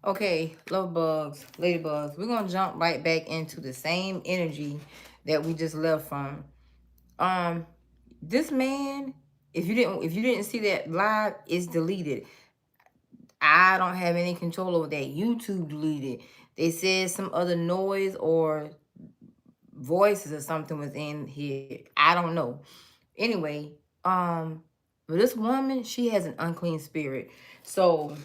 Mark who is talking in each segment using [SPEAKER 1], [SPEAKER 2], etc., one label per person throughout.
[SPEAKER 1] Okay, love bugs, ladybugs. We're gonna jump right back into the same energy that we just left from. Um, this man, if you didn't see that live, it's deleted. I don't have any control over that. YouTube deleted. They said some other noise or voices or something was in here. I don't know. Anyway, but this woman, she has an unclean spirit. So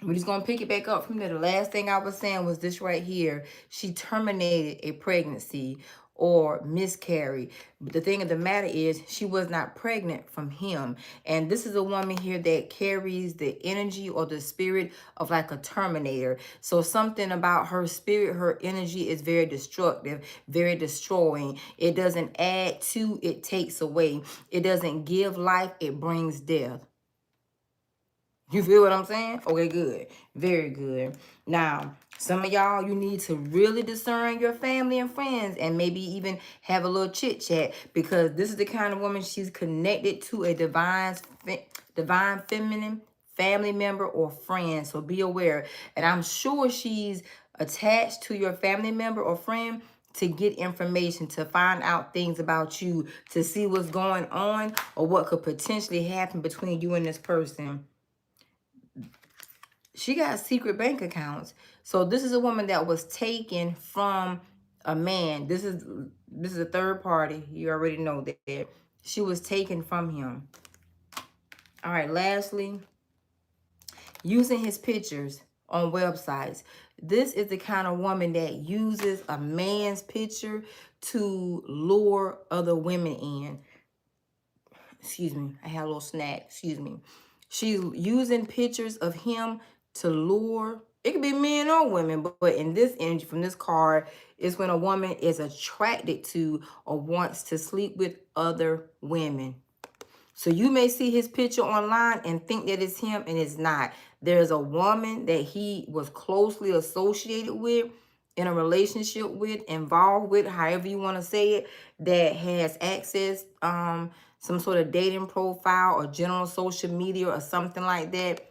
[SPEAKER 1] we're just going to pick it back up from there. The last thing I was saying was this right here. She terminated a pregnancy or miscarried. But the thing of the matter is, she was not pregnant from him. And this is a woman here that carries the energy or the spirit of like a terminator. So something about her spirit, her energy is very destructive, very destroying. It doesn't add to, it takes away. It doesn't give life, it brings death. You feel what I'm saying? Okay, good. Very good. Now, some of y'all, you need to really discern your family and friends and maybe even have a little chit chat, because this is the kind of woman, she's connected to a divine feminine family member or friend. So be aware. And I'm sure she's attached to your family member or friend to get information, to find out things about you, to see what's going on or what could potentially happen between you and this person. She got secret bank accounts. So this is a woman that was taken from a man. This is a third party. You already know that. She was taken from him. All right, lastly, using his pictures on websites. This is the kind of woman that uses a man's picture to lure other women in. Excuse me, I had a little snack. Excuse me. She's using pictures of him to lure. It could be men or women, but in this energy from this card, is when a woman is attracted to or wants to sleep with other women. So you may see his picture online and think that it's him, and it's not. There's a woman that he was closely associated with, in a relationship with, involved with, however you want to say it, that has access, some sort of dating profile or general social media or something like that.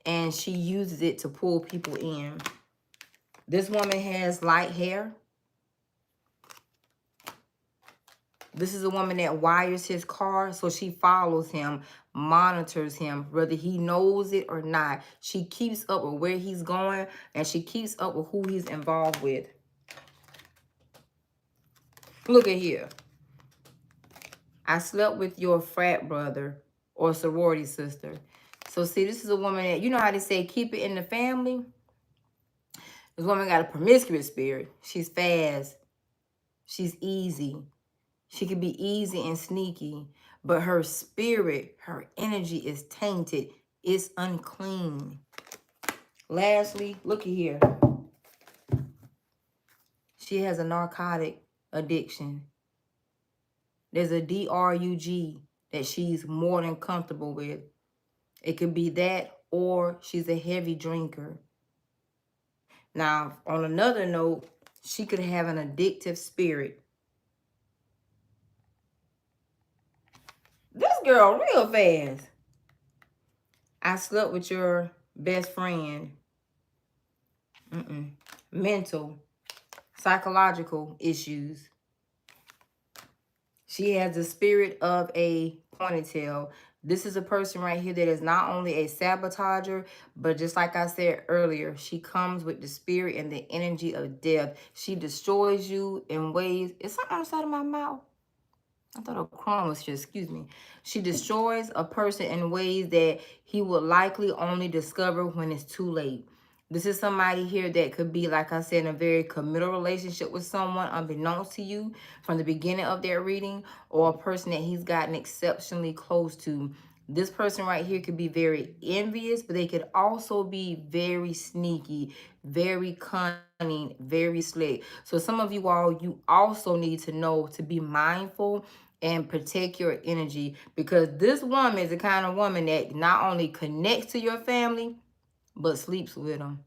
[SPEAKER 1] And she uses it to pull people in. This woman has light hair. This is a woman that wires his car, so she follows him, monitors him, whether he knows it or not. She keeps up with where he's going, and she keeps up with who he's involved with. Look at here. I slept with your frat brother or sorority sister. So see, this is a woman that, you know how they say, keep it in the family? This woman got a promiscuous spirit. She's fast. She's easy. She can be easy and sneaky, but her spirit, her energy is tainted. It's unclean. Lastly, looky here. She has a narcotic addiction. There's a drug that she's more than comfortable with. It could be that, or she's a heavy drinker. Now, on another note, she could have an addictive spirit. This girl real fast. I slept with your best friend. Mental, psychological issues. She has the spirit of a ponytail. This is a person right here that is not only a sabotager, but just like I said earlier, she comes with the spirit and the energy of death. She destroys you in ways. Is something on the side of my mouth? I thought a crumb was here, excuse me. She destroys a person in ways that he will likely only discover when it's too late. This is somebody here that could be, like I said, in a very committal relationship with someone unbeknownst to you from the beginning of their reading, or a person that he's gotten exceptionally close to. This person right here could be very envious, but they could also be very sneaky, very cunning, very slick. So some of you all, you also need to know to be mindful and protect your energy, because this woman is the kind of woman that not only connects to your family, but sleeps with them.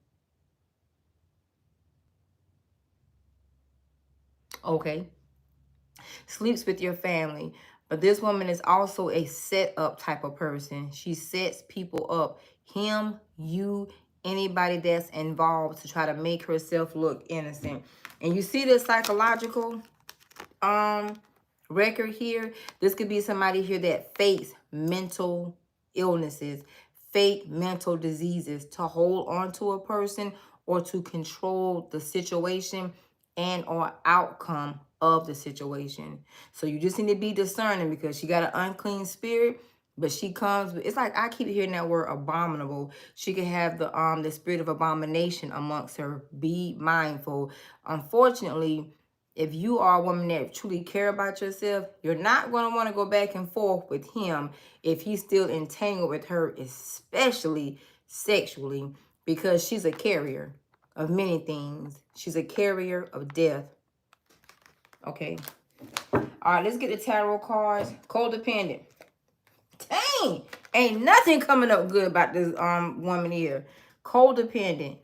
[SPEAKER 1] Okay? Sleeps with your family. But this woman is also a set up type of person. She sets people up. Him, you, anybody that's involved to try to make herself look innocent. And you see this psychological record here. This could be somebody here that fakes mental illnesses, fake mental diseases to hold on to a person or to control the situation and or outcome of the situation. So you just need to be discerning, because she got an unclean spirit, but she comes, it's like I keep hearing that word abominable. She could have the spirit of abomination amongst her. Be mindful. Unfortunately, if you are a woman that truly care about yourself, you're not going to want to go back and forth with him if he's still entangled with her, especially sexually, because she's a carrier of many things. She's a carrier of death. Okay. All right, let's get the tarot cards. Codependent. Dang, ain't nothing coming up good about this woman here. Codependent.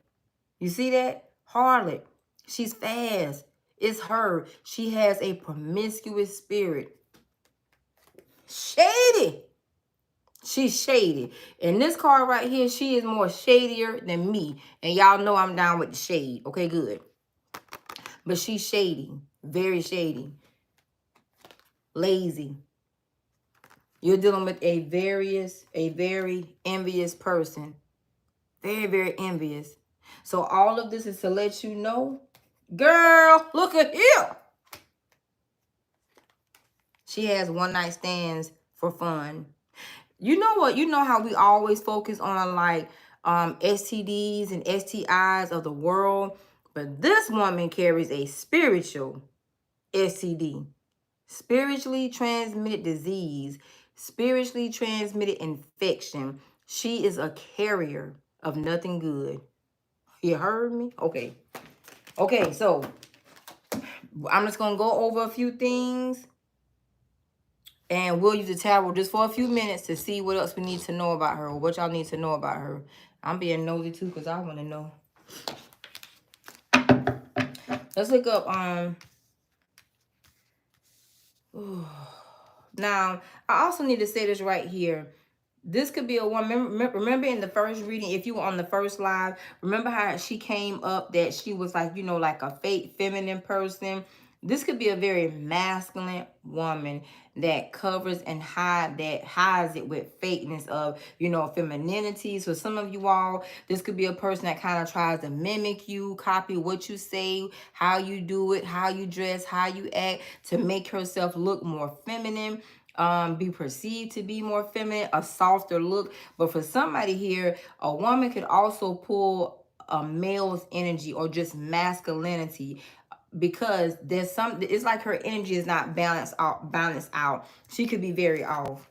[SPEAKER 1] You see that? Harlot. She's fast. It's her. She has a promiscuous spirit. Shady. She's shady. And this card right here, she is more shadier than me. And y'all know I'm down with the shade. Okay, good. But she's shady. Very shady. Lazy. You're dealing with a very envious person. Very, very envious. So all of this is to let you know, girl, look at here. She has one night stands for fun. You know what? You know how we always focus on like STDs and STIs of the world. But this woman carries a spiritual STD. Spiritually transmitted disease. Spiritually transmitted infection. She is a carrier of nothing good. You heard me? Okay. Okay, so I'm just going to go over a few things. And we'll use the tarot just for a few minutes to see what else we need to know about her, or what y'all need to know about her. I'm being nosy too because I want to know. Let's look up now, I also need to say this right here. This could be a woman. Remember in the first reading, if you were on the first live, remember how she came up that she was like, you know, like a fake feminine person. This could be a very masculine woman that covers and hides it with fakeness of, you know, femininity. So some of you all, this could be a person that kind of tries to mimic you, copy what you say, how you do it, how you dress, how you act, to make herself look more feminine. Be perceived to be more feminine, a softer look. But for somebody here, a woman could also pull a male's energy or just masculinity, because there's some, it's like her energy is not balanced out. She could be very off.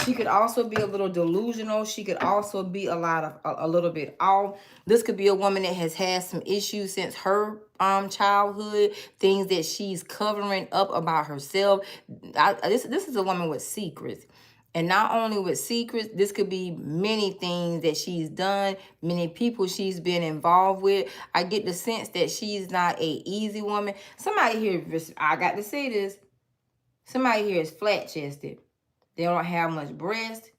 [SPEAKER 1] She could also be a little delusional. She could also be a little bit off. This could be a woman that has had some issues since her childhood, things that she's covering up about herself. This is a woman with secrets. And not only with secrets, this could be many things that she's done, many people she's been involved with. I get the sense that she's not a easy woman. Somebody here, I got to say this, somebody here is flat-chested. They don't have much breast.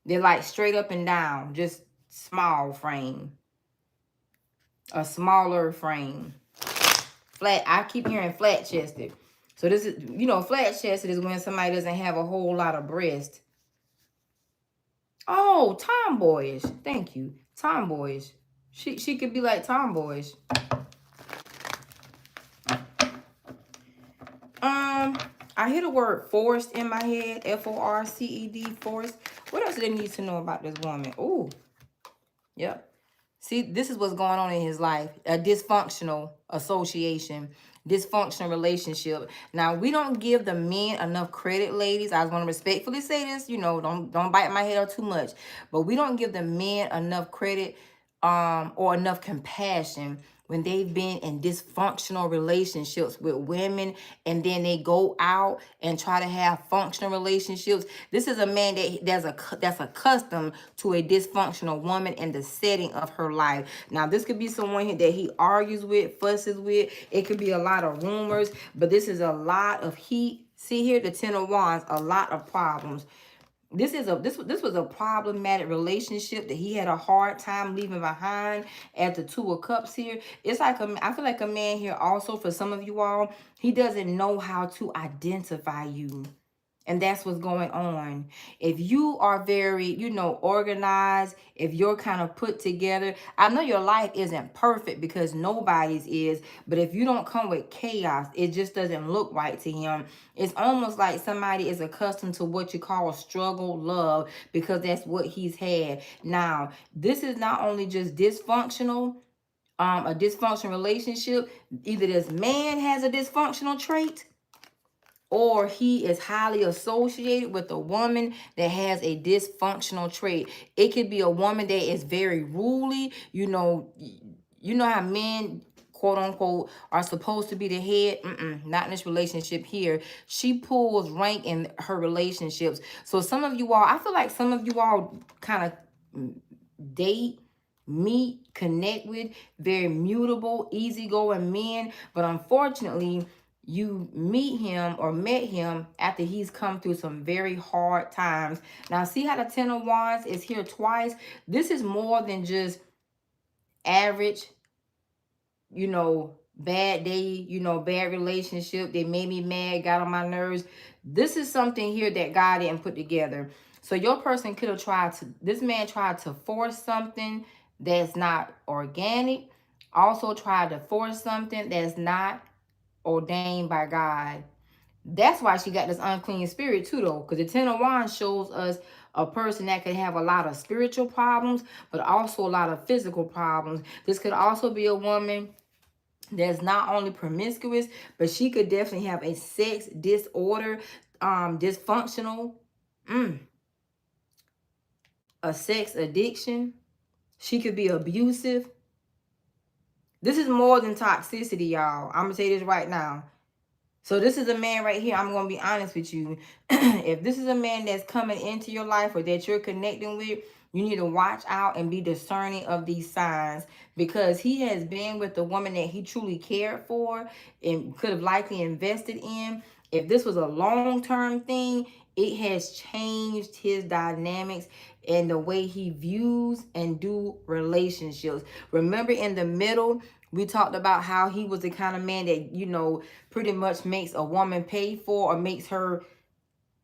[SPEAKER 1] They're like straight up and down, just small frame. A smaller frame. Flat, I keep hearing flat-chested. So this is, you know, flat-chested is when somebody doesn't have a whole lot of breast. Oh, tomboyish. Thank you. Tomboyish. She could be like tomboyish. I hear the word forced in my head. F-O-R-C-E-D, forced. What else do they need to know about this woman? Ooh. Yep. See, this is what's going on in his life. A dysfunctional association. Dysfunctional relationship. Now, we don't give the men enough credit, ladies. I just want to respectfully say this. You know, don't bite my head out too much. But we don't give the men enough credit or enough compassion when they've been in dysfunctional relationships with women, and then they go out and try to have functional relationships. This is a man that's accustomed to a dysfunctional woman in the setting of her life. Now, this could be someone that he argues with, fusses with. It could be a lot of rumors, but this is a lot of heat. See here, the Ten of Wands, a lot of problems. This was a problematic relationship that he had a hard time leaving behind. At the Two of Cups here, it's like I feel like a man here also, for some of you all, he doesn't know how to identify you. And that's what's going on. If you are very, organized, if you're kind of put together, I know your life isn't perfect because nobody's is, but if you don't come with chaos, it just doesn't look right to him. It's almost like somebody is accustomed to what you call struggle love because that's what he's had. Now, this is not only just dysfunctional, a dysfunctional relationship. Either this man has a dysfunctional trait, or he is highly associated with a woman that has a dysfunctional trait. It could be a woman that is very ruly. You know how men, quote unquote, are supposed to be the head. Not in this relationship here. She pulls rank in her relationships. So some of you all, I feel like some of you all kind of date, meet, connect with very mutable, easygoing men, but unfortunately, you meet him or met him after he's come through some very hard times. Now, see how the Ten of Wands is here twice? This is more than just average, bad day, bad relationship. They made me mad, got on my nerves. This is something here that God didn't put together. So your person could have this man tried to force something that's not organic. Also tried to force something that's not ordained by God. That's why she got this unclean spirit too, though, because the Ten of Wands shows us a person that could have a lot of spiritual problems, but also a lot of physical problems. This could also be a woman that's not only promiscuous, but she could definitely have a sex disorder, dysfunctional, a sex addiction. She could be abusive. This is more than toxicity, y'all. I'm gonna say this right now. So this is a man right here. I'm going to be honest with you. If this is a man that's coming into your life or that you're connecting with, you need to watch out and be discerning of these signs, because he has been with the woman that he truly cared for and could have likely invested in. If this was a long-term thing, it has changed his dynamics and the way he views and do relationships. Remember, in the middle, we talked about how he was the kind of man that, pretty much makes a woman pay for, or makes her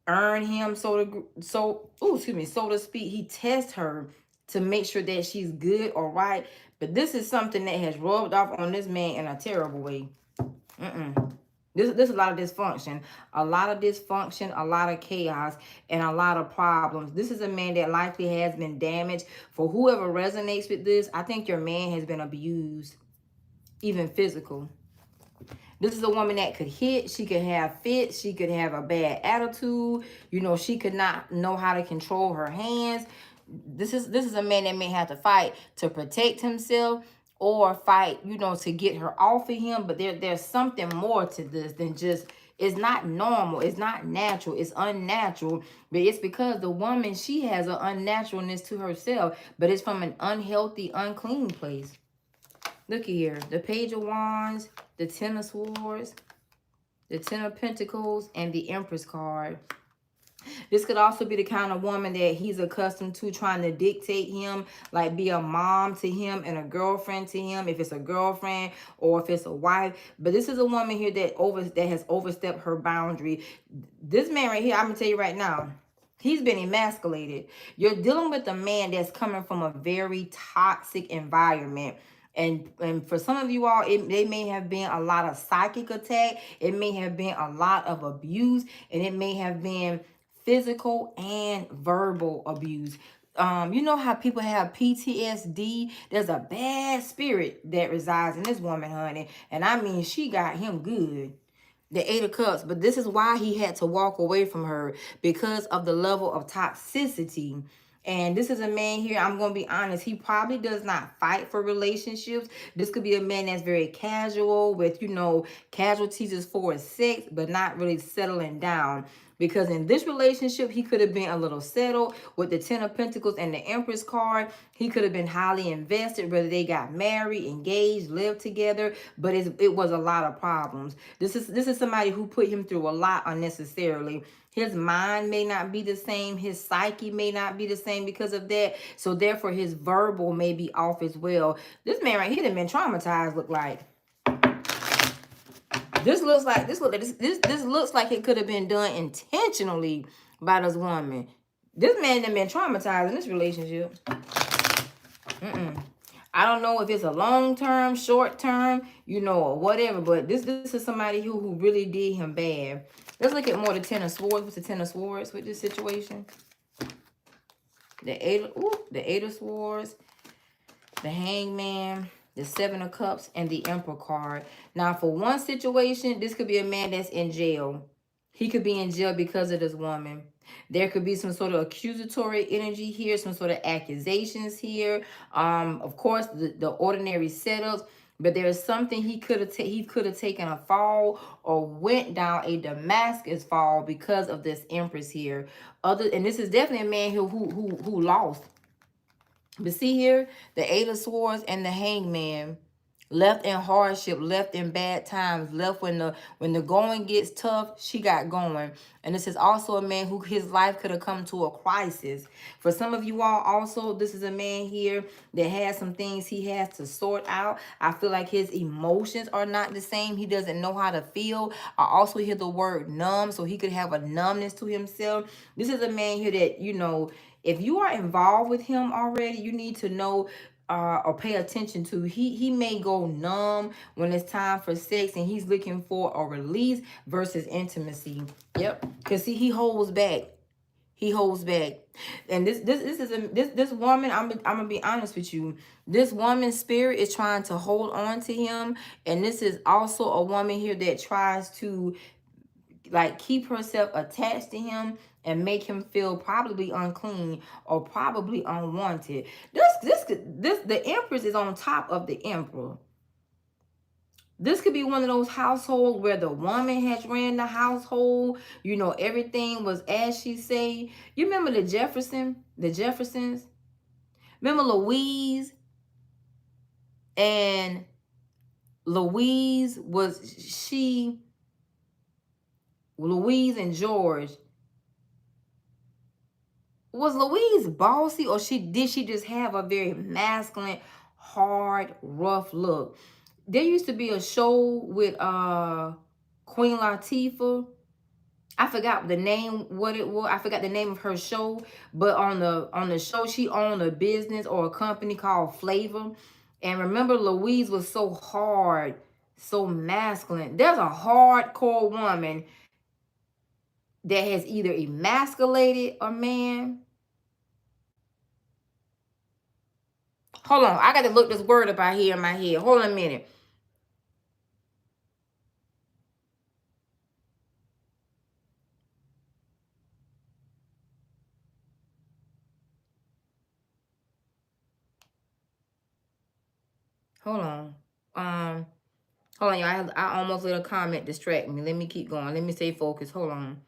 [SPEAKER 1] earn him, so to speak. He tests her to make sure that she's good or right. But this is something that has rubbed off on this man in a terrible way. This is a lot of dysfunction. A lot of dysfunction, a lot of chaos, and a lot of problems. This is a man that likely has been damaged. For whoever resonates with this, I think your man has been abused, even physical. This is a woman that could hit. She could have fits. She could have a bad attitude. She could not know how to control her hands. This is a man that may have to fight to protect himself, or fight, to get her off of him. But there's something more to this than just, it's not normal. It's not natural. It's unnatural. But it's because the woman, she has an unnaturalness to herself, but it's from an unhealthy, unclean place. Look here, the Page of Wands, the Ten of Swords, the Ten of Pentacles, and the Empress card. This could also be the kind of woman that he's accustomed to, trying to dictate him, like be a mom to him and a girlfriend to him, if it's a girlfriend or if it's a wife. But this is a woman here that has overstepped her boundary. This man right here, I'm going to tell you right now, he's been emasculated. You're dealing with a man that's coming from a very toxic environment. And for some of you all, they may have been a lot of psychic attack. It may have been a lot of abuse. And it may have been physical and verbal abuse. You know how people have PTSD? There's a bad spirit that resides in this woman, honey. And I mean, she got him good. The Eight of Cups. But this is why he had to walk away from her, because of the level of toxicity. And this is a man here, I'm going to be honest, he probably does not fight for relationships. This could be a man that's very casual with, casualties as far as sex, but not really settling down. Because in this relationship, he could have been a little settled with the Ten of Pentacles and the Empress card. He could have been highly invested, whether they got married, engaged, lived together, but it was a lot of problems. This is somebody who put him through a lot unnecessarily. His mind may not be the same. His psyche may not be the same because of that. So therefore, his verbal may be off as well. This man right here done been traumatized, look like. This looks like this looks like it could have been done intentionally by this woman. This man done been traumatized in this relationship. I don't know if it's a long term, short term, or whatever, but this is somebody who really did him bad. Let's look at more the Ten of Swords. What's the Ten of Swords with this situation? The Eight of Swords, the Hangman, the Seven of Cups, and the Emperor card. Now, for one situation, this could be a man that's in jail. He could be in jail because of this woman. There could be some sort of accusatory energy here, some sort of accusations here. Of course, the ordinary setups. But there's something he could have taken a fall or went down a Damascus fall because of this Empress here. And this is definitely a man who lost. But see here, the Eight of Swords and the Hangman, left in hardship, left in bad times, left when the going gets tough, she got going. And this is also a man who his life could have come to a crisis. For some of you all also, this is a man here that has some things he has to sort out. I feel like his emotions are not the same. He doesn't know how to feel. I also hear the word numb, so he could have a numbness to himself. This is a man here that, if you are involved with him already, you need to know or pay attention to. He may go numb when it's time for sex and he's looking for a release versus intimacy. Yep. Because see, he holds back. He holds back. And this woman, I'm gonna be honest with you. This woman's spirit is trying to hold on to him. And this is also a woman here that tries to keep herself attached to him and make him feel probably unclean or probably unwanted. The Empress is on top of the Emperor. This could be one of those households where the woman has ran the household. Everything was as she say. You remember the Jeffersons? Remember Louise? And Louise and George. Was Louise bossy, or did she just have a very masculine, hard, rough look? There used to be a show with Queen Latifah. I forgot the name, what it was. I forgot the name of her show, but on the show she owned a business or a company called Flavor. And remember, Louise was so hard, so masculine. There's a hardcore woman that has either emasculated a man. Hold on. I got to look this word up out here in my head. Hold on a minute. Hold on. Hold on, y'all. I almost let a comment distract me. Let me keep going. Let me stay focused. Hold on.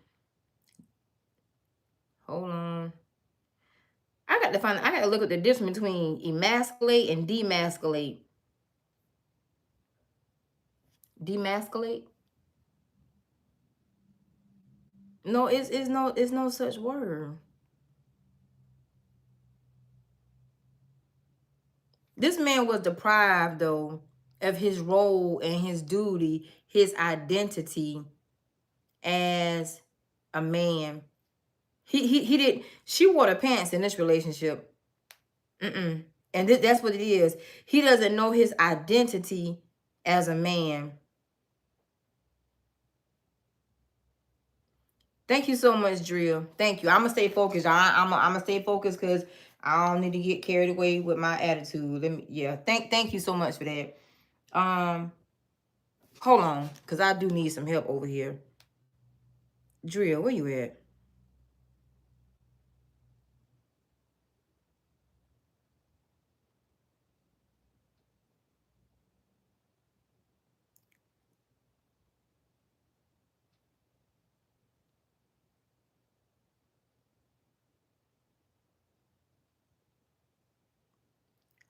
[SPEAKER 1] Hold on. I got to look at the difference between emasculate and demasculate. Demasculate? No, it's no such word. This man was deprived though of his role and his duty, his identity as a man. He did. She wore the pants in this relationship. And that's what it is. He doesn't know his identity as a man. Thank you so much, Drill. Thank you. I'm gonna stay focused. I'm gonna stay focused because I don't need to get carried away with my attitude. Thank you so much for that. Hold on, because I do need some help over here. Drill, where you at?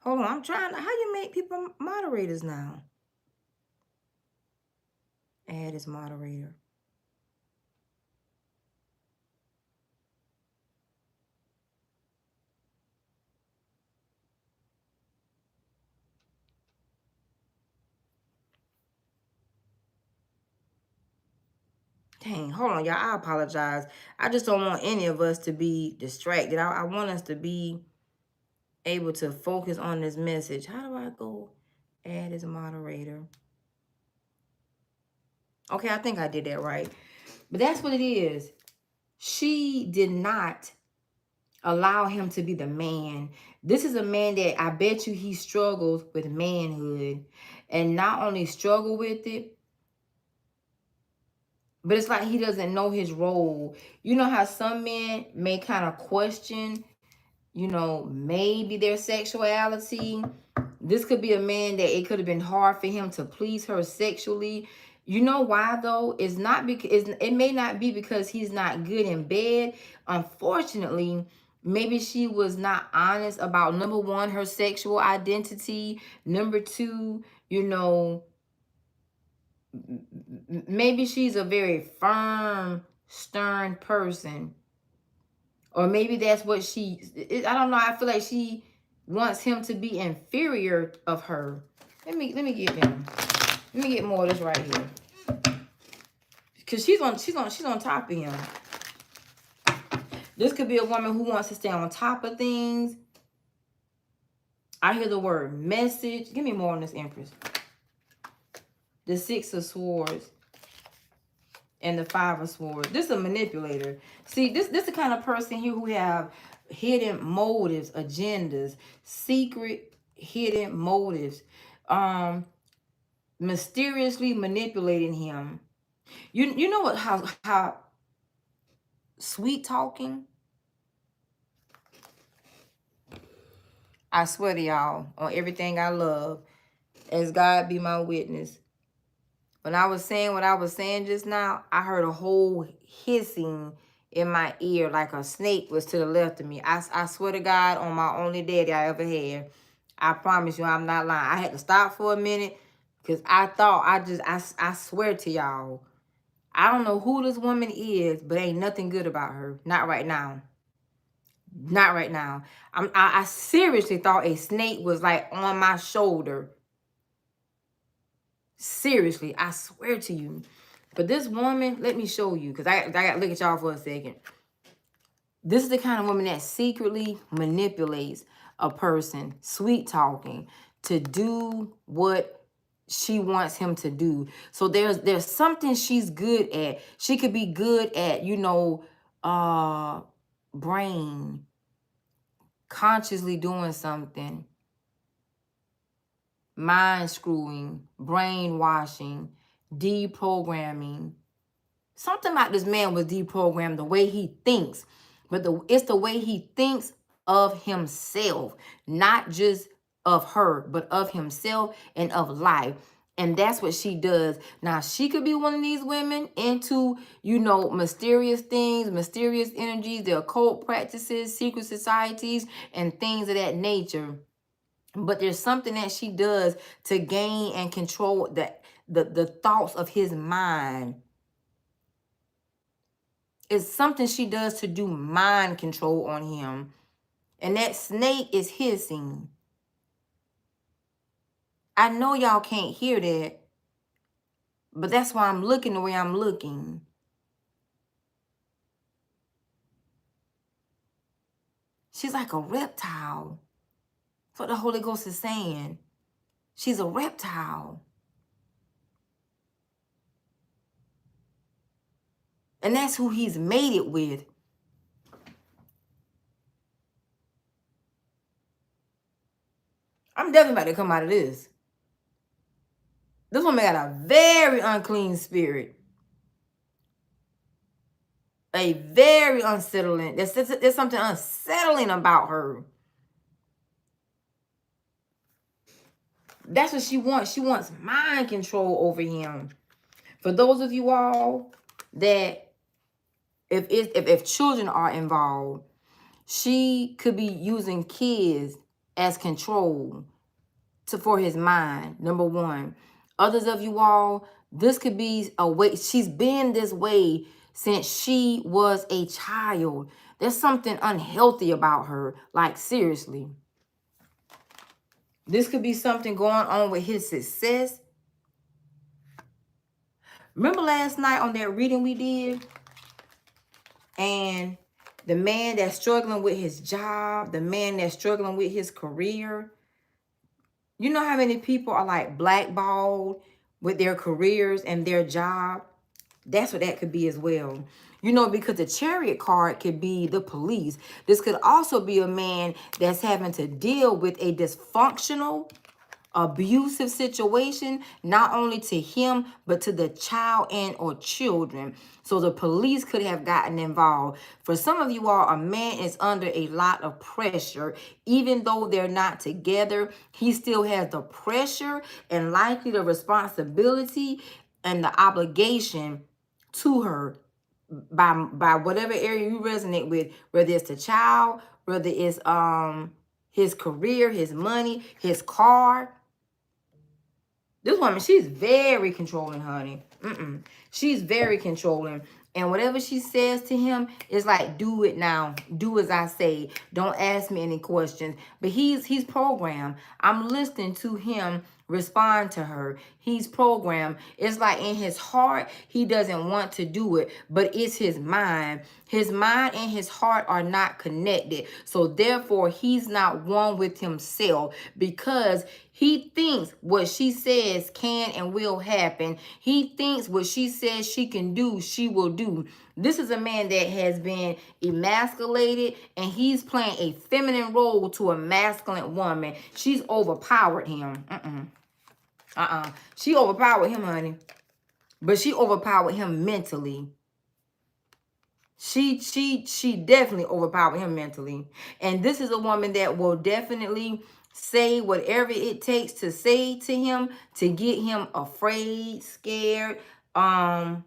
[SPEAKER 1] Hold on, I'm trying to, how you make people moderators now? Add as moderator. Dang, hold on, y'all. I apologize. I just don't want any of us to be distracted. I want us to be able to focus on this message. How do I go add as moderator? Okay, I think I did that right. But that's what it is. She did not allow him to be the man. This is a man that I bet you he struggles with manhood. And not only struggle with it, but it's like he doesn't know his role. You know how some men may kind of question, you know, maybe their sexuality. This could be a man that it could have been hard for him to please her sexually. You know why though? It's not because it may not be because he's not good in bed. Unfortunately, maybe she was not honest about, number one, her sexual identity. Number two, you know, maybe she's a very firm, stern person. Or maybe that's what I don't know. I feel like she wants him to be inferior of her. Let me get him. Let me get more of this right here. Cause she's on top of him. This could be a woman who wants to stay on top of things. I hear the word message. Give me more on this Empress. The Six of Swords and the Five of Swords. This is a manipulator. See, this the kind of person here who have hidden motives, agendas, secret hidden motives, mysteriously manipulating him. You know what, how sweet talking, I swear to y'all on everything I love, as God be my witness. When I was saying what I was saying just now, I heard a whole hissing in my ear like a snake was to the left of me. I swear to God on my only daddy I ever had. I promise you I'm not lying. I had to stop for a minute because I thought I swear to y'all, I don't know who this woman is, but ain't nothing good about her. Not right now. Not right now. I seriously thought a snake was like on my shoulder. Seriously, I swear to you. But this woman, let me show you, because I got to look at y'all for a second. This is the kind of woman that secretly manipulates a person, sweet talking, to do what she wants him to do. So there's something she's good at. She could be good at, you know, brain, consciously doing something, mind screwing, brainwashing, deprogramming. Something about this man was deprogrammed, the way he thinks. But it's the way he thinks of himself, not just of her, but of himself and of life. And that's what she does. Now, she could be one of these women into, you know, mysterious things, mysterious energies, the occult practices, secret societies, and things of that nature. But there's something that she does to gain and control the thoughts of his mind. It's something she does to do mind control on him. And that snake is hissing. I know y'all can't hear that, but that's why I'm looking the way I'm looking. She's like a reptile. That's what the Holy Ghost is saying. She's a reptile. And that's who he's mated with. I'm definitely about to come out of this. This woman got a very unclean spirit. A very unsettling. There's something unsettling about her. That's what she wants. She wants mind control over him. For those of you all that if children are involved, she could be using kids as control for his mind, number one. Others of you all, this could be a way. She's been this way since she was a child. There's something unhealthy about her. Like, seriously. This could be something going on with his success. Remember last night on that reading we did? And the man that's struggling with his job, the man that's struggling with his career. You know how many people are like blackballed with their careers and their job? That's what that could be as well. You know, because the Chariot card could be the police. This could also be a man that's having to deal with a dysfunctional, abusive situation, not only to him, but to the child and or children. So the police could have gotten involved. For some of you all, a man is under a lot of pressure. Even though they're not together, he still has the pressure and likely the responsibility and the obligation to her by whatever area you resonate with, whether it's the child, whether it's his career, his money, his car. This woman, she's very controlling, honey. She's very controlling. And whatever she says to him is like, do it now. Do as I say. Don't ask me any questions. But he's programmed. I'm listening to him respond to her. He's programmed. It's like in his heart, he doesn't want to do it, but it's his mind. His mind and his heart are not connected. So therefore, he's not one with himself because he thinks what she says can and will happen. He thinks what she says she can do, she will do. This is a man that has been emasculated and he's playing a feminine role to a masculine woman. She's overpowered him. She overpowered him, honey. But she overpowered him mentally. She definitely overpowered him mentally. And this is a woman that will definitely say whatever it takes to say to him to get him afraid, scared, or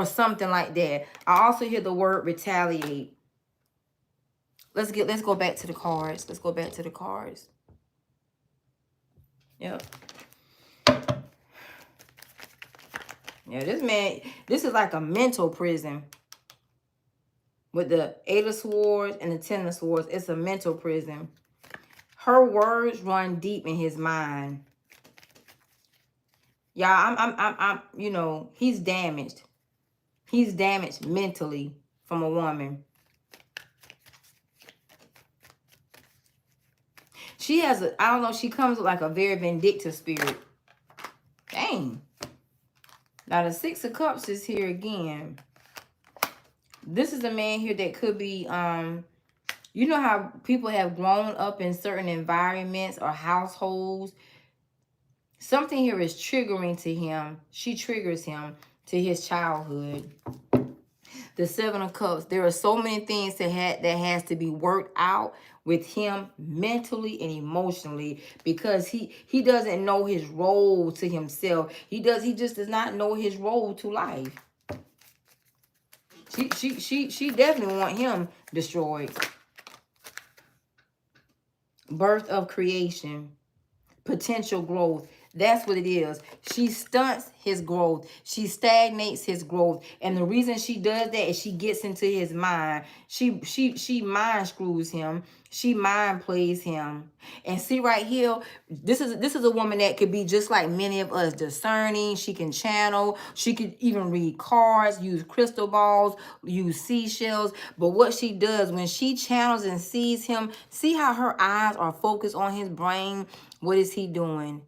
[SPEAKER 1] something like that. I also hear the word retaliate. Let's go back to the cards. Let's go back to the cards. Yep. Yeah, this man, this is like a mental prison. With the 8 of Swords and the 10 of Swords, it's a mental prison. Her words run deep in his mind. Y'all, I'm, you know, he's damaged. He's damaged mentally from a woman. She has a, I don't know, she comes with like a very vindictive spirit. Dang. Now the 6 of Cups is here again. This is a man here that could be, you know how people have grown up in certain environments or households. Something here is triggering to him. She triggers him to his childhood. The 7 of Cups. There are so many things that has to be worked out with him mentally and emotionally because he doesn't know his role to himself. He just does not know his role to life. She definitely want him destroyed. Birth of creation. Potential growth. That's what it is. She stunts his growth. She stagnates his growth. And the reason she does that is she gets into his mind. She mind screws him. She mind plays him. And see right here, this is a woman that could be just like many of us, discerning. She can channel. She could even read cards, use crystal balls, use seashells. But what she does when she channels and sees him, see how her eyes are focused on his brain. What is he doing?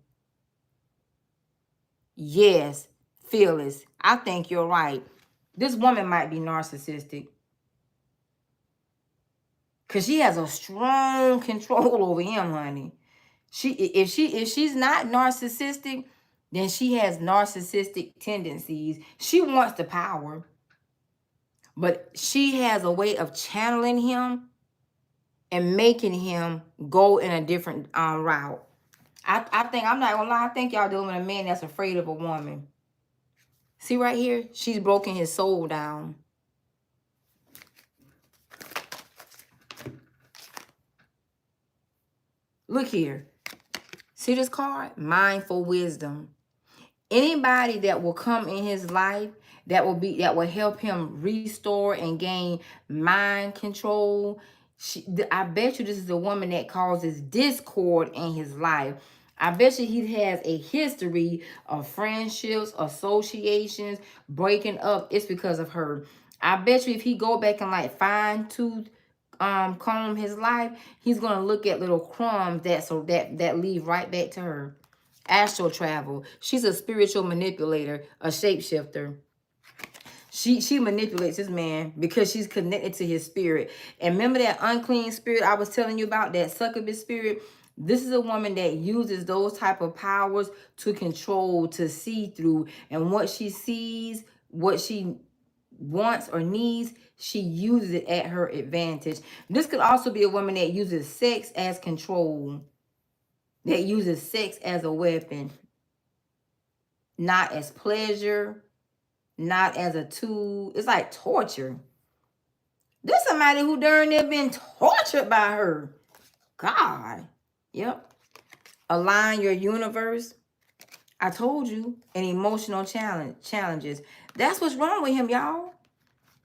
[SPEAKER 1] Yes, Phyllis, I think you're right. This woman might be narcissistic. Because she has a strong control over him, honey. If she's not narcissistic, then she has narcissistic tendencies. She wants the power. But she has a way of channeling him and making him go in a different route. I think, I'm not gonna lie, I think y'all dealing with a man that's afraid of a woman. See right here? She's broken his soul down. Look here. See this card? Mindful wisdom. Anybody that will come in his life that will help him restore and gain mind control. I bet you this is a woman that causes discord in his life. I bet you he has a history of friendships, associations, breaking up. It's because of her. I bet you if he go back and like fine tooth comb his life, he's gonna look at little crumbs that lead right back to her. Astral travel. She's a spiritual manipulator, a shapeshifter. She manipulates this man because she's connected to his spirit. And remember that unclean spirit I was telling you about, that succubus spirit? This is a woman that uses those type of powers to control, to see through. And what she sees, what she wants or needs, she uses it at her advantage. This could also be a woman that uses sex as control, that uses sex as a weapon, not as pleasure, not as a tool. It's like torture. There's somebody who darn near been tortured by her. God. Yep. Align your universe. I told you, and emotional challenges. That's what's wrong with him, y'all.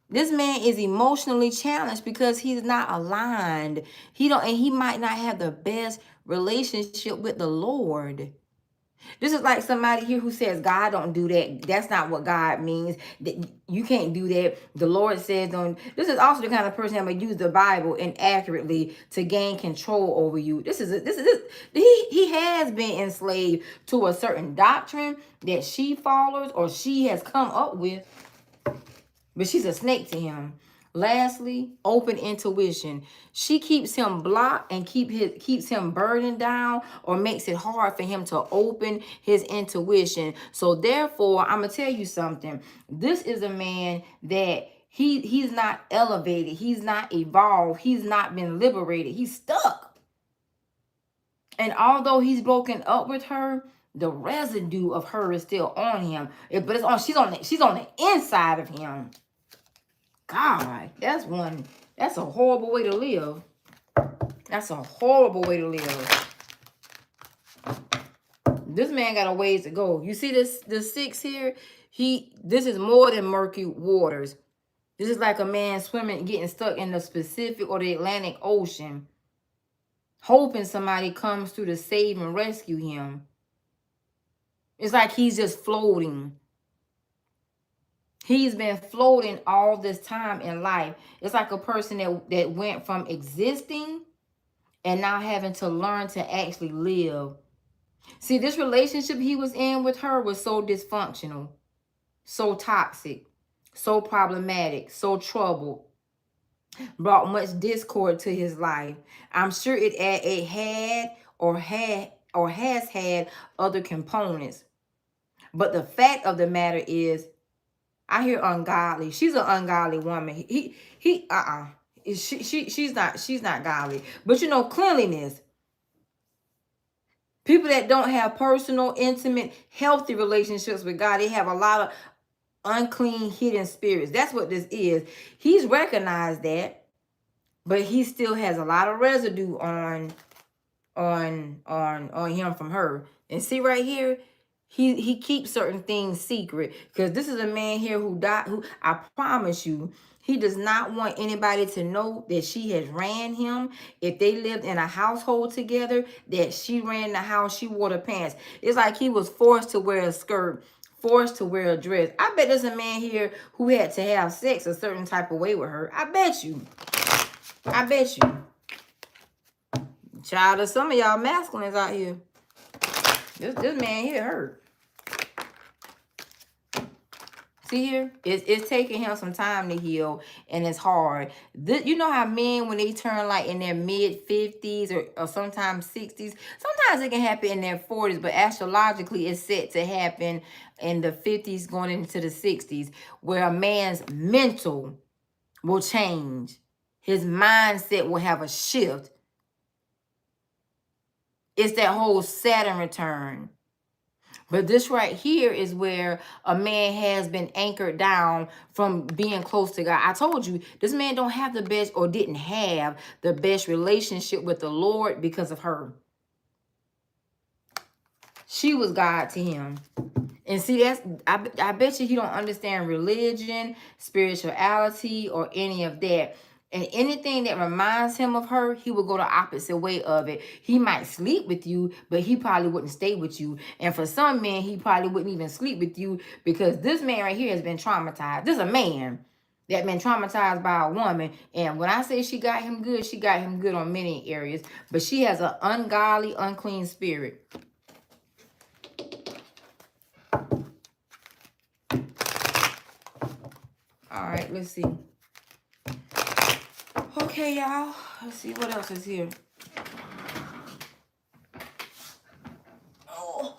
[SPEAKER 1] This man is emotionally challenged because he's not aligned. He might not have the best relationship with the Lord. This is like somebody here who says God don't do that. That's not what God means. That you can't do that. The Lord says don't. This is also the kind of person that would use the Bible inaccurately to gain control over you. He has been enslaved to a certain doctrine that she follows or she has come up with. But she's a snake to him. Lastly, open intuition. She keeps him blocked and keeps him burdened down, or makes it hard for him to open his intuition. So therefore, I'm gonna tell you something. This is a man that he's not elevated, he's not evolved, he's not been liberated, he's stuck. And although he's broken up with her, the residue of her is still on him. But it's on she's on the inside of him. God, that's a horrible way to live. That's a horrible way to live. This man got a ways to go. You see this 6 here? This is more than murky waters. This is like a man swimming, getting stuck in the Pacific or the Atlantic Ocean, hoping somebody comes through to save and rescue him. It's like he's just floating. He's been floating all this time in life. It's like a person that went from existing and now having to learn to actually live. See, this relationship he was in with her was so dysfunctional, so toxic, so problematic, so troubled, brought much discord to his life. I'm sure it had or has had other components. But the fact of the matter is, I hear ungodly. She's an ungodly woman. She's not godly. But you know, cleanliness. People that don't have personal, intimate, healthy relationships with God, they have a lot of unclean, hidden spirits. That's what this is. He's recognized that, but he still has a lot of residue on him from her. And see right here, he keeps certain things secret, because this is a man here who died, who I promise you, he does not want anybody to know that she has ran him. If they lived in a household together, that she ran the house, she wore the pants. It's like he was forced to wear a skirt, forced to wear a dress. I bet there's a man here who had to have sex a certain type of way with her. I bet you. I bet you. Child, of some of y'all masculines out here. This man here hurt. See here? It's taking him some time to heal, and it's hard. You know how men, when they turn like in their mid-50s or sometimes 60s, sometimes it can happen in their 40s, but astrologically it's set to happen in the 50s going into the 60s, where a man's mental will change. His mindset will have a shift. It's that whole Saturn return. But this right here is where a man has been anchored down from being close to God. I told you, this man don't have the best, or didn't have the best relationship with the Lord because of her. She was God to him. And see, I bet you he don't understand religion, spirituality, or any of that. And anything that reminds him of her, he will go the opposite way of it. He might sleep with you, but he probably wouldn't stay with you. And for some men, he probably wouldn't even sleep with you, because this man right here has been traumatized. This is a man that been traumatized by a woman. And when I say she got him good on many areas. But she has an ungodly, unclean spirit. All right, let's see. Okay, y'all. Let's see what else is here. Oh.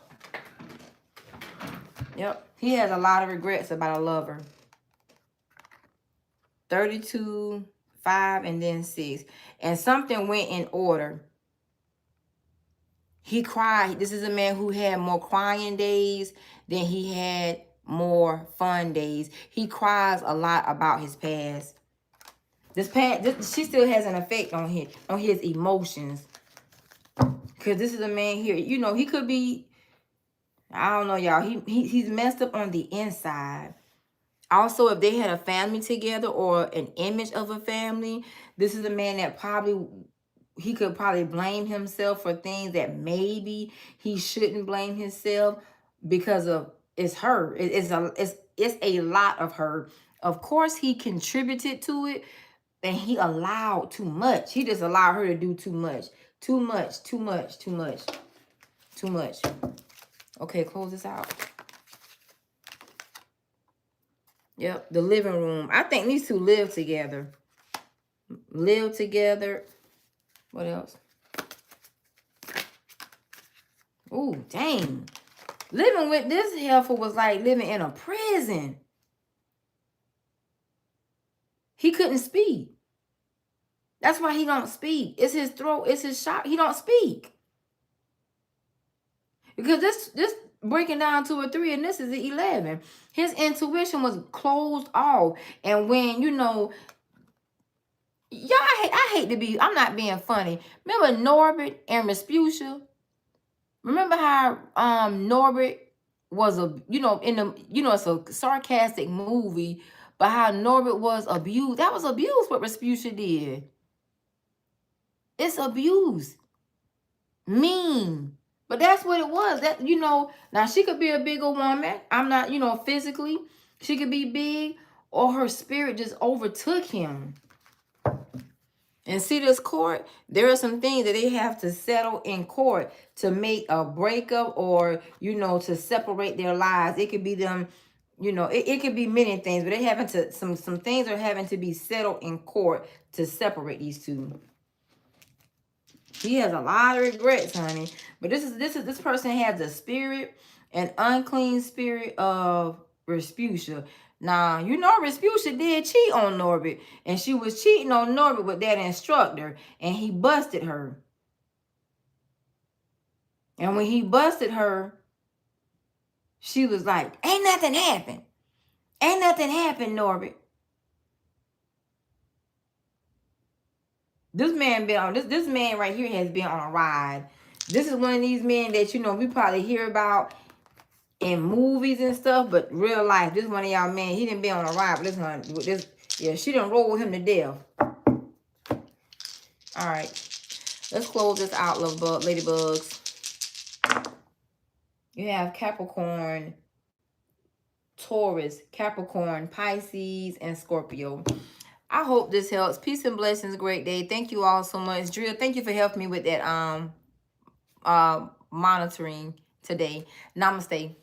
[SPEAKER 1] Yep. He has a lot of regrets about a lover. 32, 5, and then 6. And something went in order. He cried. This is a man who had more crying days than he had more fun days. He cries a lot about his past. She still has an effect on his emotions. Because this is a man here, you know, he could be, I don't know, y'all. He's messed up on the inside. Also, if they had a family together or an image of a family, this is a man that he could probably blame himself for things that maybe he shouldn't blame himself, because of it's her. It's a lot of her. Of course, he contributed to it, and he allowed too much. He just allowed her to do too much. Too much, too much, too much, too much. Okay, close this out. Yep, the living room. I think these two live together. Live together. What else? Ooh, dang. Living with this heifer was like living in a prison. He couldn't speak. That's why he don't speak. It's his throat. It's his shot. He don't speak. Because this breaking down to a 3, and this is the 11. His intuition was closed off. And when, you know, y'all, I hate to be, I'm not being funny. Remember Norbert and Respucia? Remember how Norbert was it's a sarcastic movie, but how Norbert was abused. That was abuse what Respucia did. It's abuse. Mean. But that's what it was. That, you know, now she could be a bigger woman. I'm not, you know, physically. She could be big, or her spirit just overtook him. And see, this court, there are some things that they have to settle in court to make a breakup, or, you know, to separate their lives. It could be them, you know, it could be many things, but they having to, some things are having to be settled in court to separate these two. He has a lot of regrets, honey. But this person has a spirit, an unclean spirit of Respucia. Now, you know, Respucia did cheat on Norbert. And she was cheating on Norbert with that instructor. And he busted her. And when he busted her, she was like, ain't nothing happened. Ain't nothing happened, Norbert. This man been on this man right here has been on a ride. This is one of these men that, you know, we probably hear about in movies and stuff, but real life, this one of y'all men, he didn't be on a ride with this one. Yeah, she done roll him to death. All right, let's close this out, ladybugs. You have Capricorn, Taurus, Capricorn, Pisces, and Scorpio. I hope this helps. Peace and blessings. Great day. Thank you all so much. Drill, thank you for helping me with that monitoring today. Namaste.